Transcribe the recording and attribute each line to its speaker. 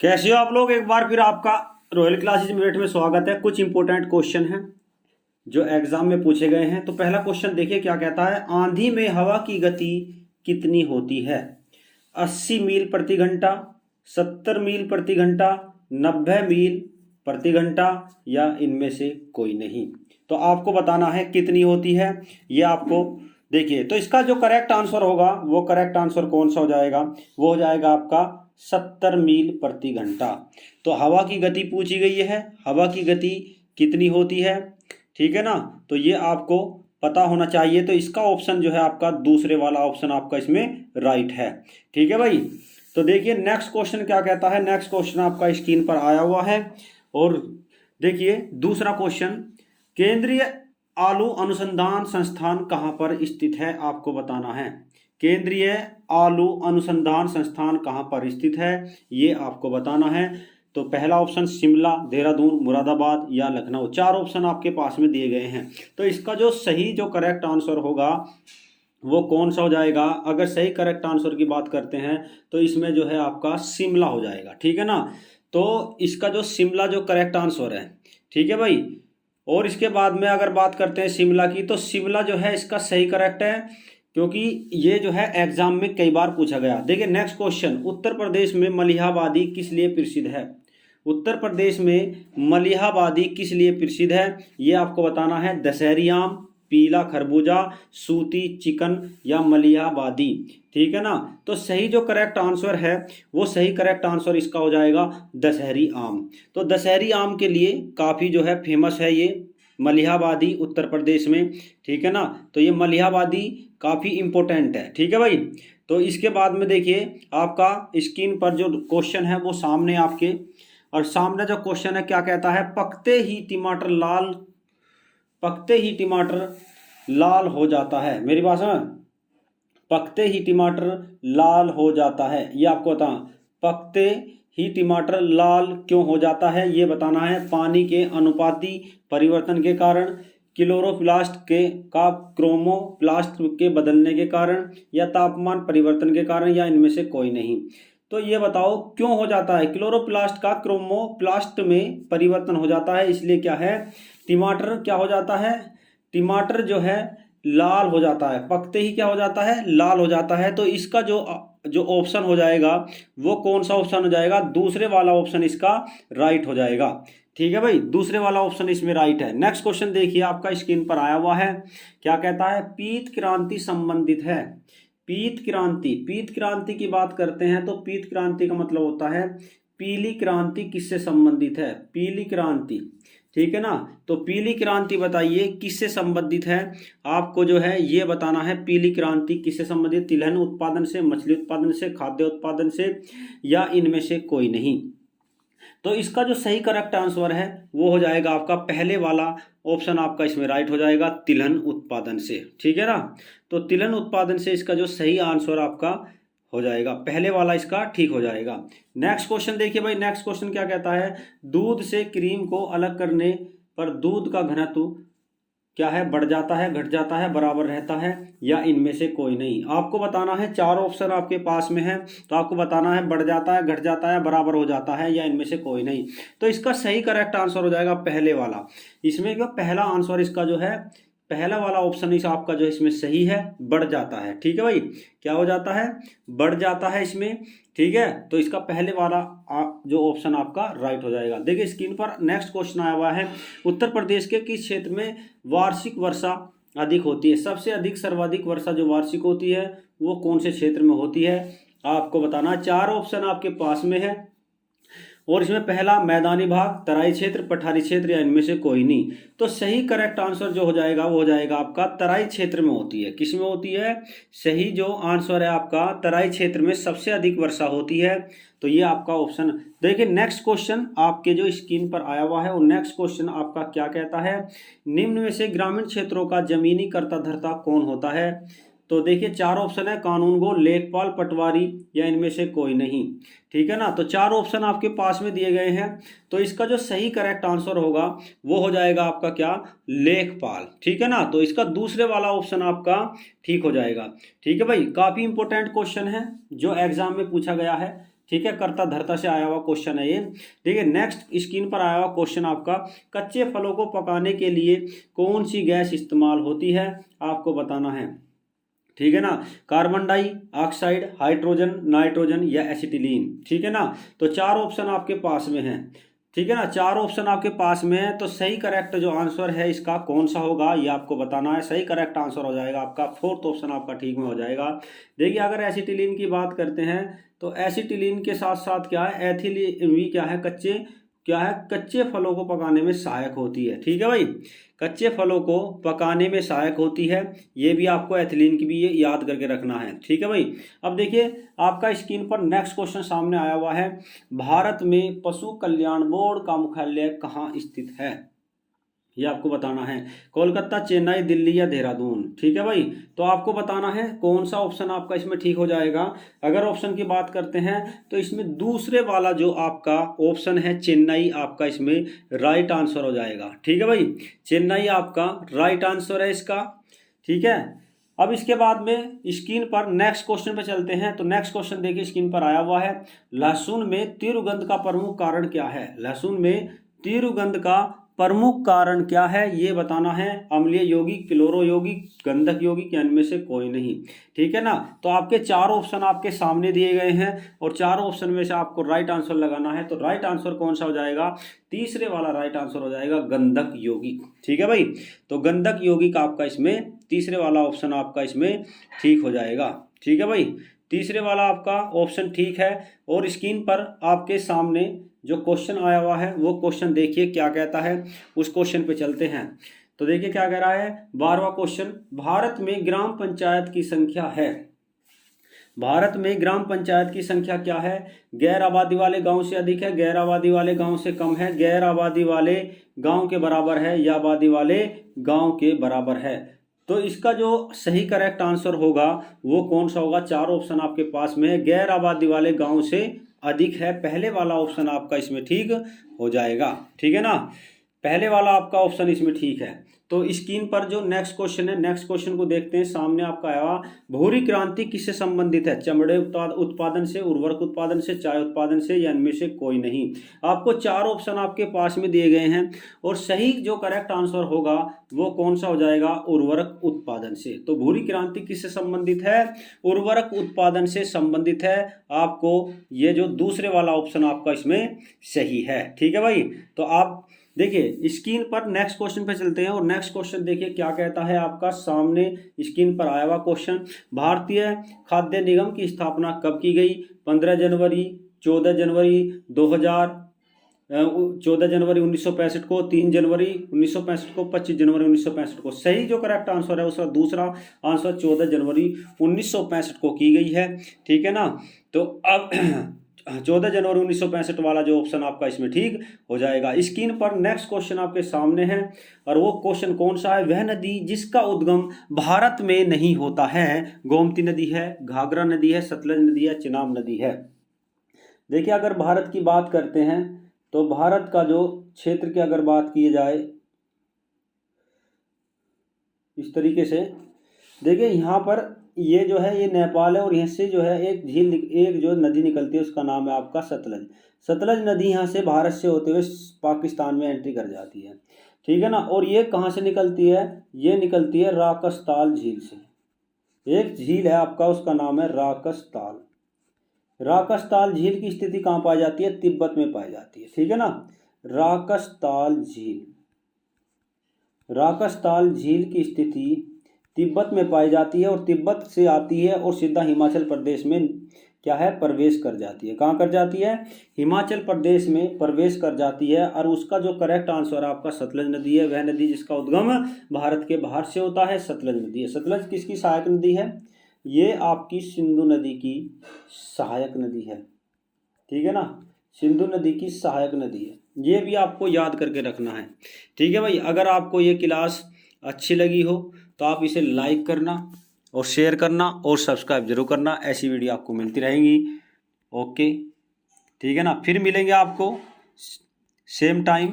Speaker 1: कैसे हो आप लोग। एक बार फिर आपका रॉयल क्लासेज मेरठ में स्वागत है। कुछ इंपॉर्टेंट क्वेश्चन हैं जो एग्जाम में पूछे गए हैं। तो पहला क्वेश्चन देखिए क्या कहता है। आंधी में हवा की गति कितनी होती है? 80 मील प्रति घंटा, 70 मील प्रति घंटा, 90 मील प्रति घंटा, या इनमें से कोई नहीं। तो आपको बताना है कितनी होती है। ये आपको देखिए, तो इसका जो करेक्ट आंसर होगा वो करेक्ट आंसर कौन सा हो जाएगा? वो हो जाएगा आपका 70 मील प्रति घंटा। तो हवा की गति पूछी गई है, हवा की गति कितनी होती है, ठीक है ना। तो ये आपको पता होना चाहिए। तो इसका ऑप्शन जो है आपका दूसरे वाला ऑप्शन आपका इसमें राइट है, ठीक है भाई। तो देखिए नेक्स्ट क्वेश्चन क्या कहता है। नेक्स्ट क्वेश्चन आपका स्क्रीन पर आया हुआ है और देखिए दूसरा क्वेश्चन, केंद्रीय आलू अनुसंधान संस्थान कहाँ पर स्थित है? आपको बताना है केंद्रीय आलू अनुसंधान संस्थान कहाँ पर स्थित है, ये आपको बताना है। तो पहला ऑप्शन शिमला, देहरादून, मुरादाबाद या लखनऊ। चार ऑप्शन आपके पास में दिए गए हैं। तो इसका जो सही जो करेक्ट आंसर होगा वो कौन सा हो जाएगा? अगर सही करेक्ट आंसर की बात करते हैं तो इसमें जो है आपका शिमला हो जाएगा, ठीक है ना। तो इसका जो शिमला जो करेक्ट आंसर है, ठीक है भाई। और इसके बाद में अगर बात करते हैं शिमला की, तो शिमला जो है इसका सही करेक्ट है, क्योंकि ये जो है एग्जाम में कई बार पूछा गया। देखिए नेक्स्ट क्वेश्चन, उत्तर प्रदेश में मलिहाबादी किस लिए प्रसिद्ध है? उत्तर प्रदेश में मलिहाबादी किस लिए प्रसिद्ध है, ये आपको बताना है। दशहरी आम, पीला खरबूजा, सूती चिकन या मलिहाबादी, ठीक है ना। तो सही जो करेक्ट आंसर है वो सही करेक्ट आंसर इसका हो जाएगा दशहरी आम। तो दशहरी आम के लिए काफ़ी जो है फेमस है ये मलिहाबादी उत्तर प्रदेश में, ठीक है ना। तो ये मलिहाबादी काफ़ी इम्पोर्टेंट है, ठीक है भाई। तो इसके बाद में देखिए आपका स्क्रीन पर जो क्वेश्चन है वो सामने आपके, और सामने जो क्वेश्चन है क्या कहता है। पकते ही टमाटर लाल हो जाता है। मेरी बात समझ, पकते ही टमाटर लाल हो जाता है, ये आपको बता। पकते ही टमाटर लाल क्यों हो जाता है, ये बताना है। पानी के अनुपाती परिवर्तन के कारण, क्लोरोप्लास्ट का क्रोमोप्लास्ट के बदलने के कारण, या तापमान परिवर्तन के कारण, या इनमें से कोई नहीं। तो ये बताओ क्यों हो जाता है? क्लोरोप्लास्ट का क्रोमोप्लास्ट में परिवर्तन हो जाता है, इसलिए क्या है, टमाटर क्या हो जाता है, टमाटर जो है लाल हो जाता है। पकते ही क्या हो जाता है, लाल हो जाता है। तो इसका जो जो ऑप्शन हो जाएगा वो कौन सा ऑप्शन हो जाएगा? दूसरे वाला ऑप्शन इसका राइट हो जाएगा, ठीक है भाई। दूसरे वाला ऑप्शन इसमें राइट है। नेक्स्ट क्वेश्चन देखिए आपका स्क्रीन पर आया हुआ है, क्या कहता है। पीत क्रांति संबंधित है। पीत क्रांति की बात करते हैं तो पीत क्रांति का मतलब होता है पीली क्रांति किससे संबंधित है? पीली क्रांति, ठीक है ना। तो पीली क्रांति बताइए किससे संबंधित है? आपको जो है ये बताना है पीली क्रांति किससे संबंधित। तिलहन उत्पादन से, मछली उत्पादन से, खाद्य उत्पादन से, या इनमें से कोई नहीं। तो इसका जो सही करेक्ट आंसर है वो हो जाएगा आपका पहले वाला ऑप्शन आपका इसमें राइट हो जाएगा, तिलहन उत्पादन से, ठीक है ना। तो तिलहन उत्पादन से इसका जो सही आंसर आपका हो जाएगा, पहले वाला इसका ठीक हो जाएगा। नेक्स्ट क्वेश्चन देखिए भाई। नेक्स्ट क्वेश्चन क्या कहता है। दूध से क्रीम को अलग करने पर दूध का घनत्व क्या है? बढ़ जाता है, घट जाता है, बराबर रहता है, या इनमें से कोई नहीं। आपको बताना है। चार ऑप्शन आपके पास में है, तो आपको बताना है बढ़ जाता है, घट जाता है, बराबर हो जाता है, या इनमें से कोई नहीं। तो इसका सही करेक्ट आंसर हो जाएगा पहले वाला। इसमें क्या पहला आंसर इसका जो है, पहला वाला ऑप्शन इस आपका जो इसमें सही है, बढ़ जाता है, ठीक है भाई। क्या हो जाता है? बढ़ जाता है इसमें, ठीक है। तो इसका पहले वाला जो ऑप्शन आपका राइट हो जाएगा। देखिए स्क्रीन पर नेक्स्ट क्वेश्चन आया हुआ है। उत्तर प्रदेश के किस क्षेत्र में वार्षिक वर्षा अधिक होती है? सबसे अधिक सर्वाधिक वर्षा जो वार्षिक होती है वो कौन से क्षेत्र में होती है, आपको बताना। चार ऑप्शन आपके पास में है, और इसमें पहला मैदानी भाग, तराई क्षेत्र, पठारी क्षेत्र, या इनमें से कोई नहीं। तो सही करेक्ट आंसर जो हो जाएगा वो हो जाएगा आपका तराई क्षेत्र में होती है। किस में होती है? सही जो आंसर है आपका तराई क्षेत्र में सबसे अधिक वर्षा होती है। तो ये आपका ऑप्शन। देखिए नेक्स्ट क्वेश्चन आपके जो स्क्रीन पर आया हुआ है, और नेक्स्ट क्वेश्चन आपका क्या कहता है। निम्न में से ग्रामीण क्षेत्रों का जमीनी कर्ता धर्ता कौन होता है? तो देखिए चार ऑप्शन है, कानून गो, लेखपाल, पटवारी, या इनमें से कोई नहीं, ठीक है ना। तो चार ऑप्शन आपके पास में दिए गए हैं। तो इसका जो सही करेक्ट आंसर होगा वो हो जाएगा आपका क्या? लेखपाल, ठीक है ना। तो इसका दूसरे वाला ऑप्शन आपका ठीक हो जाएगा, ठीक है भाई। काफी इंपॉर्टेंट क्वेश्चन है जो एग्जाम में पूछा गया है। ठीक है, कर्ता धर्ता से आया हुआ क्वेश्चन है ये। ठीक है, नेक्स्ट स्क्रीन पर आया हुआ क्वेश्चन आपका, कच्चे फलों को पकाने के लिए कौन सी गैस इस्तेमाल होती है, आपको बताना है। ठीक है ना, कार्बन डाइऑक्साइड, हाइड्रोजन, नाइट्रोजन या एसिटिलीन। ठीक है ना, तो चार ऑप्शन आपके पास में हैं। ठीक है ना, चार ऑप्शन आपके पास में है, तो सही करेक्ट जो आंसर है इसका कौन सा होगा ये आपको बताना है। सही करेक्ट आंसर हो जाएगा आपका फोर्थ ऑप्शन आपका ठीक में हो जाएगा। देखिए अगर एसिटिलीन की बात करते हैं तो एसिटिलीन के साथ साथ क्या है, एथिलीन भी क्या है, कच्चे फलों को पकाने में सहायक होती है। ठीक है भाई, कच्चे फलों को पकाने में सहायक होती है, ये भी आपको एथिलीन की भी ये याद करके रखना है। ठीक है भाई, अब देखिए आपका स्क्रीन पर नेक्स्ट क्वेश्चन सामने आया हुआ है, भारत में पशु कल्याण बोर्ड का मुख्यालय कहाँ स्थित है, ये आपको बताना है। कोलकाता, चेन्नई, दिल्ली या देहरादून। ठीक है भाई, तो आपको बताना है कौन सा ऑप्शन आपका इसमें ठीक हो जाएगा। अगर ऑप्शन की बात करते हैं तो इसमें दूसरे वाला जो आपका ऑप्शन है चेन्नई, आपका इसमें राइट आंसर हो जाएगा। ठीक है भाई, चेन्नई आपका राइट आंसर है इसका। ठीक है, अब इसके बाद में स्क्रीन पर नेक्स्ट क्वेश्चन पे चलते हैं। तो नेक्स्ट क्वेश्चन देखिए स्क्रीन पर आया हुआ है, लहसुन में तीव्र का प्रमुख कारण क्या है, लहसुन में तीव्र का प्रमुख कारण क्या है ये बताना है। अम्लीय यौगिक, क्लोरो यौगिक, गंधक यौगिक या इनमें से कोई नहीं। ठीक है ना, तो आपके चार ऑप्शन आपके सामने दिए गए हैं और चार ऑप्शन में से आपको राइट आंसर लगाना है। तो राइट आंसर कौन सा हो जाएगा, तीसरे वाला राइट आंसर हो जाएगा गंधक यौगिक। ठीक है भाई, तो गंधक यौगिक आपका इसमें तीसरे वाला ऑप्शन आपका इसमें ठीक हो जाएगा। ठीक है भाई, तीसरे वाला आपका ऑप्शन ठीक है। और स्क्रीन पर आपके सामने जो क्वेश्चन आया हुआ है वो क्वेश्चन देखिए क्या कहता है, उस क्वेश्चन पे चलते हैं। तो देखिए क्या कह रहा है, 12वां क्वेश्चन, भारत में ग्राम पंचायत की संख्या है, भारत में ग्राम पंचायत की संख्या क्या है, गैर आबादी वाले गांव से अधिक है, गैर आबादी वाले गांव से कम है, गैर आबादी वाले गांव के बराबर है या आबादी वाले गांव के बराबर है। तो इसका जो सही करेक्ट आंसर होगा वो कौन सा होगा, चार ऑप्शन आपके पास में है, गैर आबादी वाले गांव से अधिक है, पहले वाला ऑप्शन आपका इसमें ठीक हो जाएगा। ठीक है ना, पहले वाला आपका ऑप्शन इसमें ठीक है। तो स्क्रीन पर जो नेक्स्ट क्वेश्चन है, नेक्स्ट क्वेश्चन को देखते हैं। सामने आपका आया भूरी क्रांति किससे संबंधित है, चमड़े उत्पादन से, उर्वरक उत्पादन से, चाय उत्पादन से या इनमें से कोई नहीं। आपको चार ऑप्शन आपके पास में दिए गए हैं और सही जो करेक्ट आंसर होगा वो कौन सा हो जाएगा, उर्वरक उत्पादन से। तो भूरी क्रांति किससे संबंधित है, उर्वरक उत्पादन से संबंधित है। आपको ये जो दूसरे वाला ऑप्शन आपका इसमें सही है। ठीक है भाई, तो आप देखिए स्क्रीन पर नेक्स्ट क्वेश्चन पे चलते हैं और नेक्स्ट क्वेश्चन देखिए क्या कहता है आपका सामने स्क्रीन पर आया हुआ क्वेश्चन, भारतीय खाद्य निगम की स्थापना कब की गई, 15 जनवरी, 14 जनवरी 2000, 14 जनवरी 1965 को, 3 जनवरी 1965 को, 25 जनवरी 1965 को। सही जो करेक्ट आंसर है उसका दूसरा आंसर 14 जनवरी 1965 को की गई है। ठीक है ना, तो अब 14 जनवरी 1965 वाला जो ऑप्शन आपका इसमें ठीक हो जाएगा। स्क्रीन पर नेक्स्ट क्वेश्चन आपके सामने है और वो क्वेश्चन कौन सा है, वह नदी जिसका उद्गम भारत में नहीं होता है, गोमती नदी है, घाघरा नदी है, सतलज नदी है, चिनाब नदी है। देखिए अगर भारत की बात करते हैं तो भारत का जो क्षेत्र की अगर बात की जाए इस तरीके से, देखिए यहाँ पर ये जो है ये नेपाल है और यहाँ से जो है एक झील, एक जो नदी निकलती है उसका नाम है आपका सतलज। सतलज नदी यहाँ से भारत से होते हुए पाकिस्तान में एंट्री कर जाती है। ठीक है ना, और ये कहाँ से निकलती है, ये निकलती है राकसताल झील से। एक झील है आपका उसका नाम है राकसताल। राकसताल झील की स्थिति कहाँ पाई जाती है, तिब्बत में पाई जाती है। ठीक है ना, राकसताल झील, राकसताल झील की स्थिति तिब्बत में पाई जाती है और तिब्बत से आती है और सीधा हिमाचल प्रदेश में क्या है, प्रवेश कर जाती है। कहाँ कर जाती है, हिमाचल प्रदेश में प्रवेश कर जाती है। और उसका जो करेक्ट आंसर आपका सतलज नदी है, वह नदी जिसका उद्गम भारत के बाहर से होता है सतलज नदी है। सतलज किसकी सहायक नदी है, ये आपकी सिंधु नदी की सहायक नदी है। ठीक है ना, सिंधु नदी की सहायक नदी है, ये भी आपको याद करके रखना है। ठीक है भाई, अगर आपको ये क्लास अच्छी लगी हो तो आप इसे लाइक करना और शेयर करना और सब्सक्राइब जरूर करना, ऐसी वीडियो आपको मिलती रहेंगी। ओके, ठीक है ना, फिर मिलेंगे आपको सेम टाइम